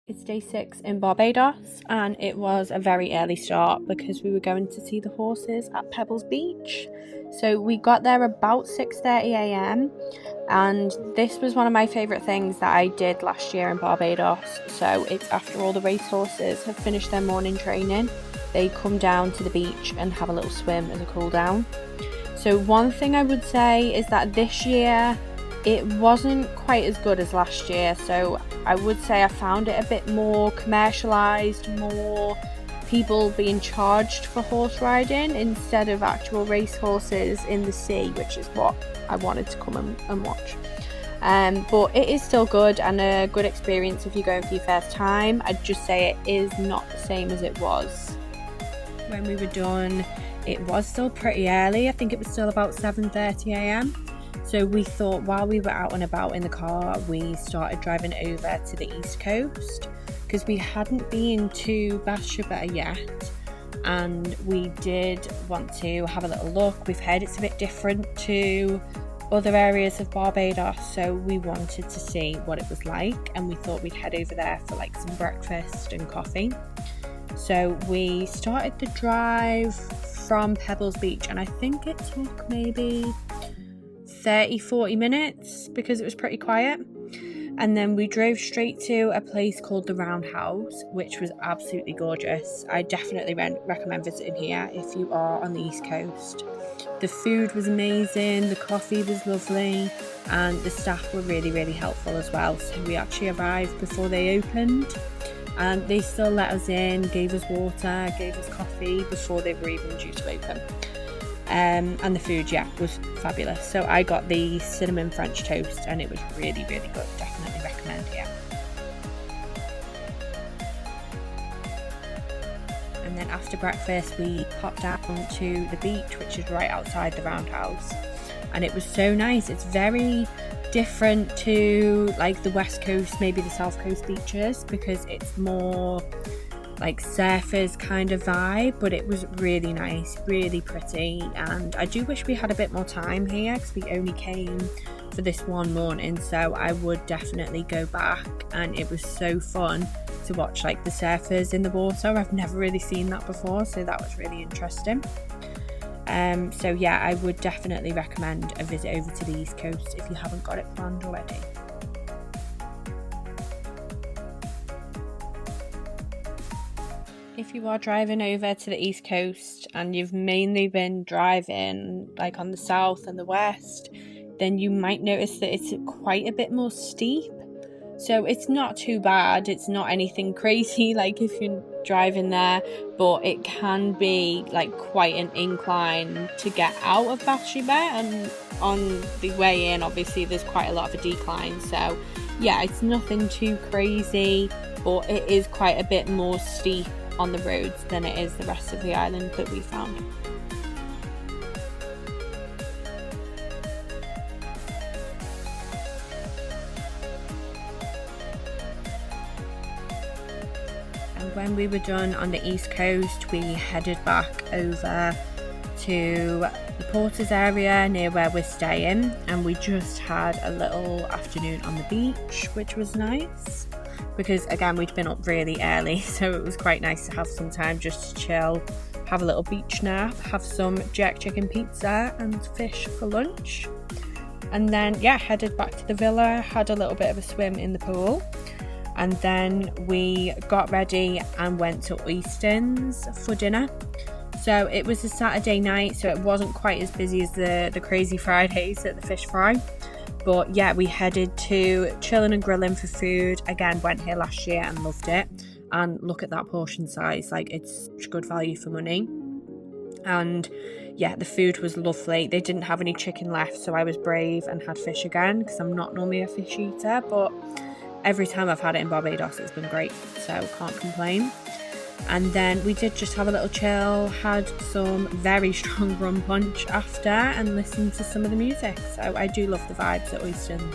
It's day 6 in Barbados, and it was a very early start because we were going to see the horses at Pebbles Beach. So we got there about 6:30 a.m. and this was one of my favourite things that I did last year in Barbados. So it's after all the racehorses have finished their morning training, they come down to the beach and have a little swim as a cool down. So one thing I would say is that this year it wasn't quite as good as last year, so I would say I found it a bit more commercialised, more people being charged for horse riding instead of actual race horses in the sea, which is what I wanted to come and watch. But it is still good and a good experience if you're going for your first time. I'd just say it is not the same as it was when we were done. It was still pretty early. I think it was still about 7:30 a.m. So we thought while we were out and about in the car, we started driving over to the East Coast because we hadn't been to Bathsheba yet, and we did want to have a little look. We've heard it's a bit different to other areas of Barbados, so we wanted to see what it was like, and we thought we'd head over there for like some breakfast and coffee. So we started the drive from Pebbles Beach, and I think it took maybe 30-40 minutes because it was pretty quiet, and then we drove straight to a place called the Roundhouse, which was absolutely gorgeous. I definitely recommend visiting here if you are on the East Coast. The food was amazing, the coffee was lovely, and the staff were really helpful as well. So we actually arrived before they opened, and they still let us in, gave us water, gave us coffee before they were even due to open. And the food, was fabulous. So I got the cinnamon French toast and it was really good. Definitely recommend here. And then after breakfast we popped out to the beach, which is right outside the Roundhouse, and it was so nice. It's very different to like the West Coast, maybe the South Coast beaches, because it's more like surfers kind of vibe, but it was really nice, really pretty, and I do wish we had a bit more time here because we only came for this one morning. So I would definitely go back, and it was so fun to watch like the surfers in the water. I've never really seen that before, so that was really interesting. So yeah, I would definitely recommend a visit over to the East Coast if you haven't got it planned already. If you are driving over to the East Coast and you've mainly been driving like on the south and the west, then you might notice that it's quite a bit more steep. So it's not too bad, it's not anything crazy like if you're driving there, but it can be like quite an incline to get out of Bathsheba, and on the way in obviously there's quite a lot of a decline. So yeah, it's nothing too crazy, but it is quite a bit more steep on the roads than it is the rest of the island that we found. And when we were done on the East Coast, we headed back over to the Porters area near where we're staying, and we just had a little afternoon on the beach, which was nice because again we'd been up really early, so it was quite nice to have some time just to chill, have a little beach nap, have some jerk chicken pizza and fish for lunch, and then headed back to the villa, had a little bit of a swim in the pool, and then we got ready and went to Oistins for dinner. So it was a Saturday night, so it wasn't quite as busy as the crazy Fridays at the fish fry. But yeah, we headed to chilling and grilling for food. Again, went here last year and loved it. And look at that portion size, like it's such good value for money. And yeah, the food was lovely. They didn't have any chicken left, so I was brave and had fish again because I'm not normally a fish eater, but every time I've had it in Barbados it's been great, so can't complain. And then we did just have a little chill, had some very strong rum punch after, and listened to some of the music. So I do love the vibes at Oistins.